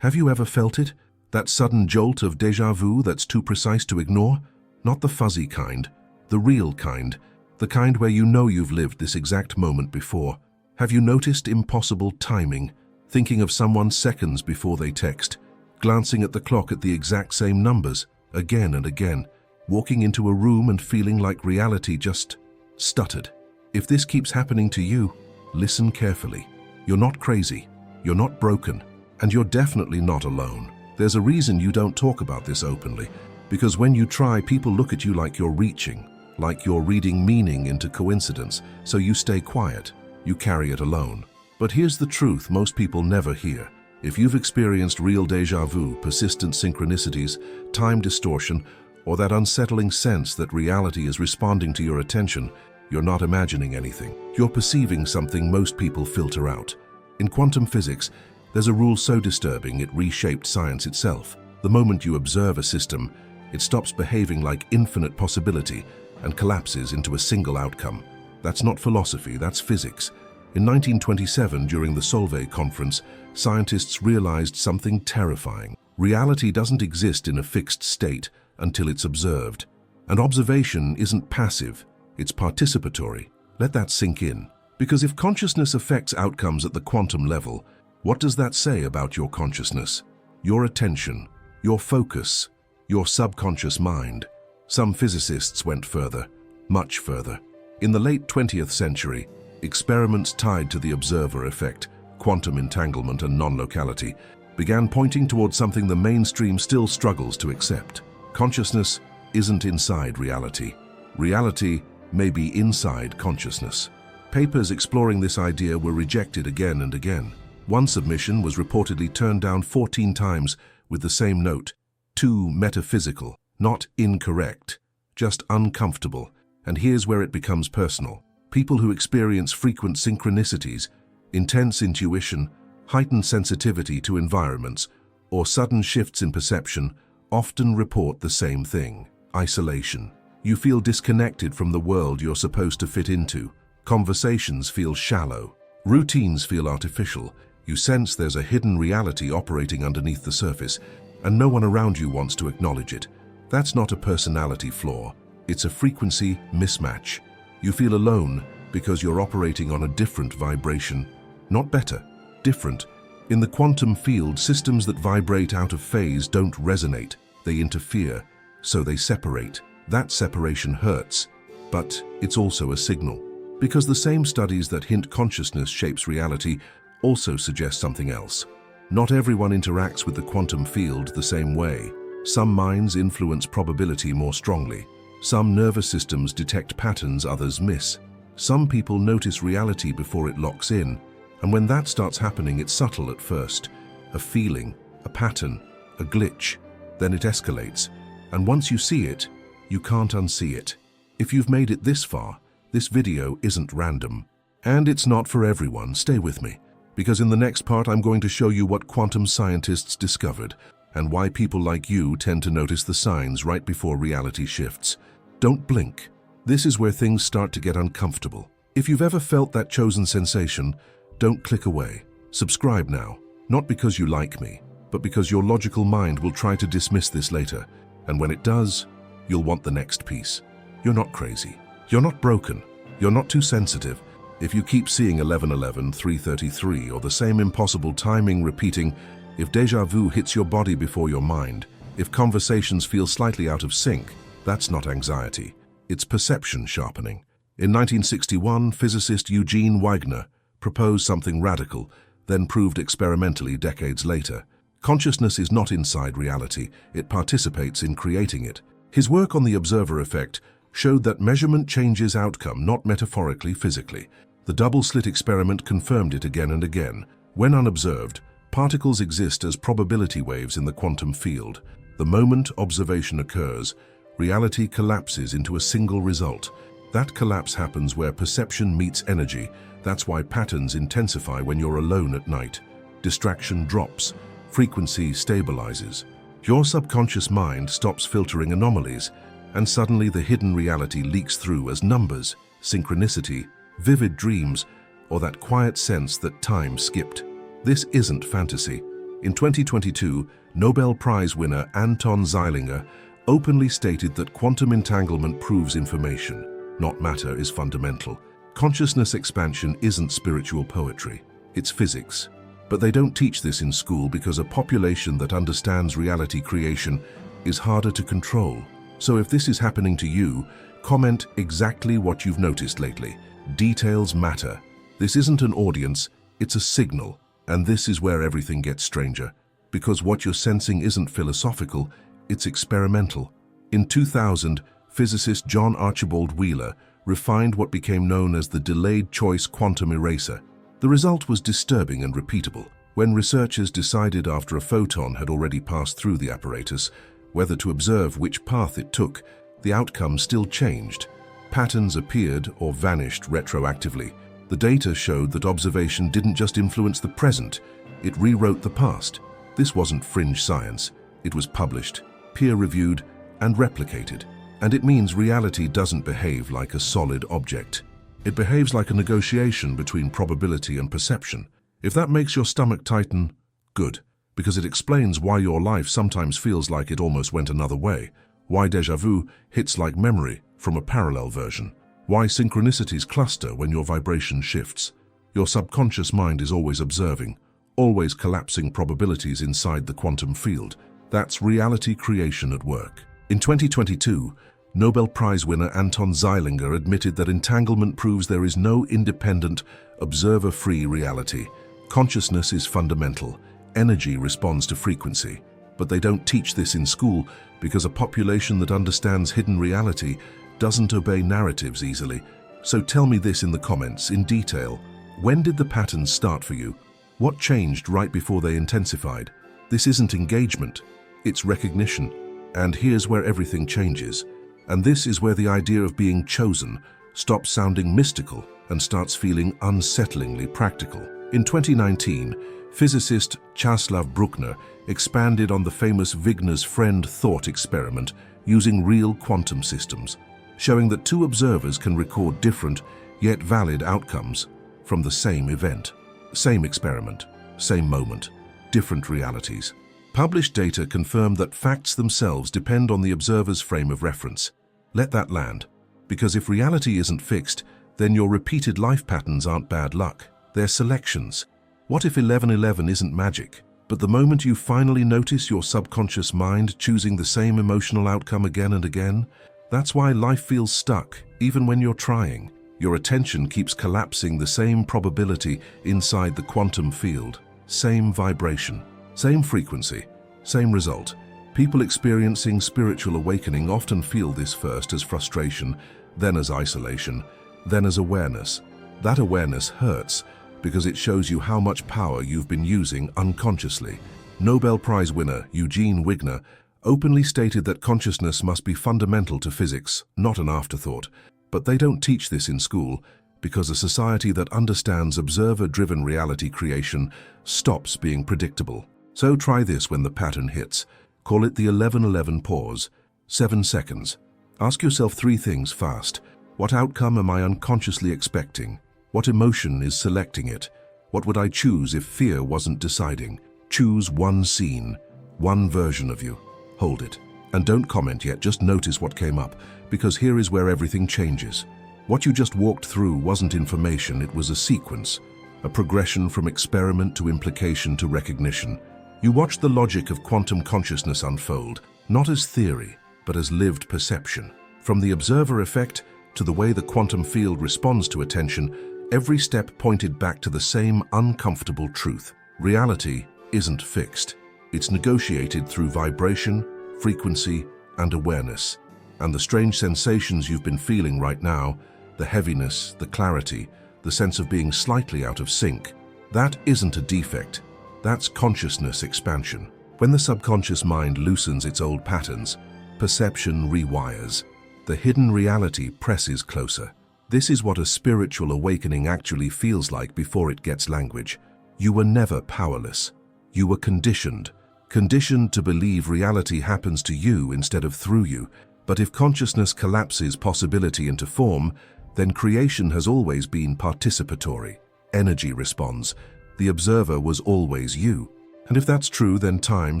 Have you ever felt it? That sudden jolt of déjà vu that's too precise to ignore? Not the fuzzy kind, the real kind. The kind where you know you've lived this exact moment before. Have you noticed impossible timing? Thinking of someone seconds before they text, glancing at the clock at the exact same numbers, again and again, walking into a room and feeling like reality just stuttered. If this keeps happening to you, listen carefully. You're not crazy, you're not broken, and you're definitely not alone. There's a reason you don't talk about this openly, because when you try, people look at you like you're reaching, like you're reading meaning into coincidence, so you stay quiet, you carry it alone. But here's the truth most people never hear. If you've experienced real déjà vu, persistent synchronicities, time distortion, or that unsettling sense that reality is responding to your attention, you're not imagining anything. You're perceiving something most people filter out. In quantum physics, there's a rule so disturbing it reshaped science itself. The moment you observe a system, it stops behaving like infinite possibility and collapses into a single outcome. That's not philosophy, that's physics. In 1927, during the Solvay conference, scientists realized something terrifying. Reality doesn't exist in a fixed state until it's observed. And observation isn't passive, it's participatory. Let that sink in. Because if consciousness affects outcomes at the quantum level, what does that say about your consciousness, your attention, your focus, your subconscious mind? Some physicists went further, much further. In the late 20th century, experiments tied to the observer effect, quantum entanglement and non-locality, began pointing towards something the mainstream still struggles to accept. Consciousness isn't inside reality. Reality may be inside consciousness. Papers exploring this idea were rejected again and again. One submission was reportedly turned down 14 times with the same note: too metaphysical, not incorrect, just uncomfortable. And here's where it becomes personal. People who experience frequent synchronicities, intense intuition, heightened sensitivity to environments, or sudden shifts in perception often report the same thing: isolation. You feel disconnected from the world you're supposed to fit into. Conversations feel shallow. Routines feel artificial. You sense there's a hidden reality operating underneath the surface, and no one around you wants to acknowledge it. That's not a personality flaw. It's a frequency mismatch. You feel alone because you're operating on a different vibration. Not better, different. In the quantum field, systems that vibrate out of phase don't resonate. They interfere, so they separate. That separation hurts, but it's also a signal. Because the same studies that hint consciousness shapes reality also suggest something else. Not everyone interacts with the quantum field the same way. Some minds influence probability more strongly. Some nervous systems detect patterns others miss. Some people notice reality before it locks in, and when that starts happening, it's subtle at first. A feeling, a pattern, a glitch. Then it escalates, and once you see it, you can't unsee it. If you've made it this far, this video isn't random. And it's not for everyone. Stay with me, because in the next part I'm going to show you what quantum scientists discovered and why people like you tend to notice the signs right before reality shifts. Don't blink. This is where things start to get uncomfortable. If you've ever felt that chosen sensation, don't click away. Subscribe now, not because you like me, but because your logical mind will try to dismiss this later. And when it does, you'll want the next piece. You're not crazy. You're not broken. You're not too sensitive. If you keep seeing 11:11, 3:33, or the same impossible timing repeating, if déjà vu hits your body before your mind, if conversations feel slightly out of sync, that's not anxiety. It's perception sharpening. In 1961, physicist Eugene Wigner proposed something radical, then proved experimentally decades later. Consciousness is not inside reality, it participates in creating it. His work on the observer effect showed that measurement changes outcome, not metaphorically, physically. The double-slit experiment confirmed it again and again. When unobserved, particles exist as probability waves in the quantum field. The moment observation occurs, reality collapses into a single result. That collapse happens where perception meets energy. That's why patterns intensify when you're alone at night. Distraction drops, frequency stabilizes. Your subconscious mind stops filtering anomalies, and suddenly the hidden reality leaks through as numbers, synchronicity, vivid dreams, or that quiet sense that time skipped. This isn't fantasy. In 2022, Nobel Prize winner Anton Zeilinger openly stated that quantum entanglement proves information, not matter, is fundamental. Consciousness expansion isn't spiritual poetry, it's physics. But they don't teach this in school because a population that understands reality creation is harder to control. So if this is happening to you, comment exactly what you've noticed lately. Details matter. This isn't an audience, it's a signal. And this is where everything gets stranger. Because what you're sensing isn't philosophical, it's experimental. In 2000, physicist John Archibald Wheeler refined what became known as the delayed choice quantum eraser. The result was disturbing and repeatable. When researchers decided after a photon had already passed through the apparatus whether to observe which path it took, the outcome still changed. Patterns appeared or vanished retroactively. The data showed that observation didn't just influence the present, it rewrote the past. This wasn't fringe science. It was published, peer-reviewed, and replicated. And it means reality doesn't behave like a solid object. It behaves like a negotiation between probability and perception. If that makes your stomach tighten, good, because it explains why your life sometimes feels like it almost went another way, why déjà vu hits like memory from a parallel version, why synchronicities cluster when your vibration shifts. Your subconscious mind is always observing, always collapsing probabilities inside the quantum field. That's reality creation at work. In 2022, Nobel Prize winner Anton Zeilinger admitted that entanglement proves there is no independent, observer-free reality. Consciousness is fundamental. Energy responds to frequency. But they don't teach this in school because a population that understands hidden reality doesn't obey narratives easily. So tell me this in the comments in detail. When did the patterns start for you? What changed right before they intensified? This isn't engagement, it's recognition. And here's where everything changes. And this is where the idea of being chosen stops sounding mystical and starts feeling unsettlingly practical. In 2019, physicist Czeslaw Bruckner expanded on the famous Wigner's friend thought experiment using real quantum systems, showing that two observers can record different yet valid outcomes from the same event. Same experiment, same moment, different realities. Published data confirm that facts themselves depend on the observer's frame of reference. Let that land, because if reality isn't fixed, then your repeated life patterns aren't bad luck, they're selections. What if 1111 isn't magic, but the moment you finally notice your subconscious mind choosing the same emotional outcome again and again? That's why life feels stuck, even when you're trying. Your attention keeps collapsing the same probability inside the quantum field. Same vibration, same frequency, same result. People experiencing spiritual awakening often feel this first as frustration, then as isolation, then as awareness. That awareness hurts because it shows you how much power you've been using unconsciously. Nobel Prize winner Eugene Wigner openly stated that consciousness must be fundamental to physics, not an afterthought. But they don't teach this in school because a society that understands observer-driven reality creation stops being predictable. So try this when the pattern hits. Call it the 1111 pause. 7 seconds. Ask yourself 3 things fast. What outcome am I unconsciously expecting? What emotion is selecting it? What would I choose if fear wasn't deciding? Choose one scene, one version of you. Hold it. And don't comment yet, just notice what came up, because here is where everything changes. What you just walked through wasn't information, it was a sequence, a progression from experiment to implication to recognition. You watched the logic of quantum consciousness unfold, not as theory, but as lived perception. From the observer effect to the way the quantum field responds to attention, every step pointed back to the same uncomfortable truth. Reality isn't fixed. It's negotiated through vibration, frequency, and awareness. And the strange sensations you've been feeling right now, the heaviness, the clarity, the sense of being slightly out of sync, that isn't a defect. That's consciousness expansion. When the subconscious mind loosens its old patterns, perception rewires. The hidden reality presses closer. This is what a spiritual awakening actually feels like before it gets language. You were never powerless. You were conditioned to believe reality happens to you instead of through you. But if consciousness collapses possibility into form, then creation has always been participatory. Energy responds. The observer was always you. And if that's true, then time,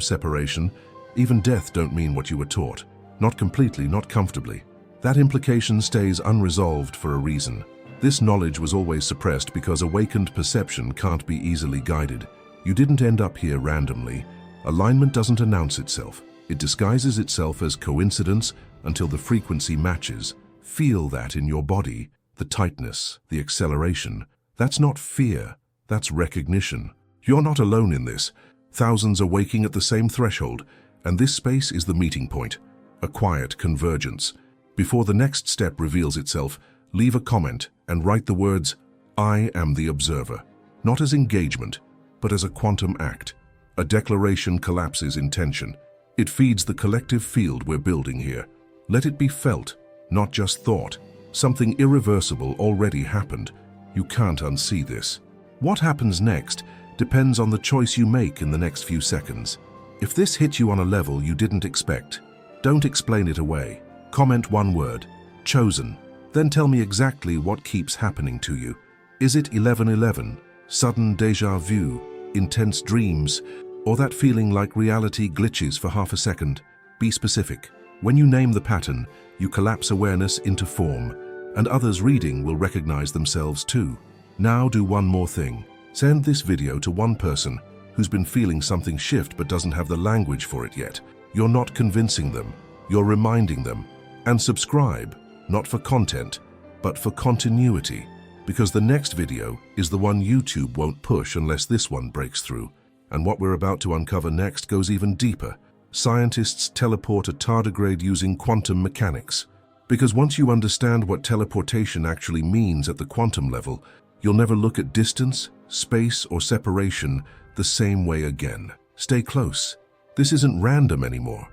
separation, even death don't mean what you were taught. Not completely, not comfortably. That implication stays unresolved for a reason. This knowledge was always suppressed because awakened perception can't be easily guided. You didn't end up here randomly. Alignment doesn't announce itself. It disguises itself as coincidence until the frequency matches. Feel that in your body, the tightness, the acceleration. That's not fear, that's recognition. You're not alone in this. Thousands are waking at the same threshold, and this space is the meeting point, a quiet convergence. Before the next step reveals itself, leave a comment and write the words, "I am the observer," not as engagement, but as a quantum act. A declaration collapses intention. It feeds the collective field we're building here. Let it be felt, not just thought. Something irreversible already happened. You can't unsee this. What happens next depends on the choice you make in the next few seconds. If this hit you on a level you didn't expect, don't explain it away. Comment one word, chosen. Then tell me exactly what keeps happening to you. Is it 11:11, sudden déjà vu, intense dreams, or that feeling like reality glitches for half a second? Be specific. When you name the pattern, you collapse awareness into form, and others reading will recognize themselves too. Now do one more thing. Send this video to one person who's been feeling something shift but doesn't have the language for it yet. You're not convincing them, you're reminding them. And subscribe, not for content, but for continuity, because the next video is the one YouTube won't push unless this one breaks through. And what we're about to uncover next goes even deeper. Scientists teleport a tardigrade using quantum mechanics. Because once you understand what teleportation actually means at the quantum level, you'll never look at distance, space, or separation the same way again. Stay close. This isn't random anymore.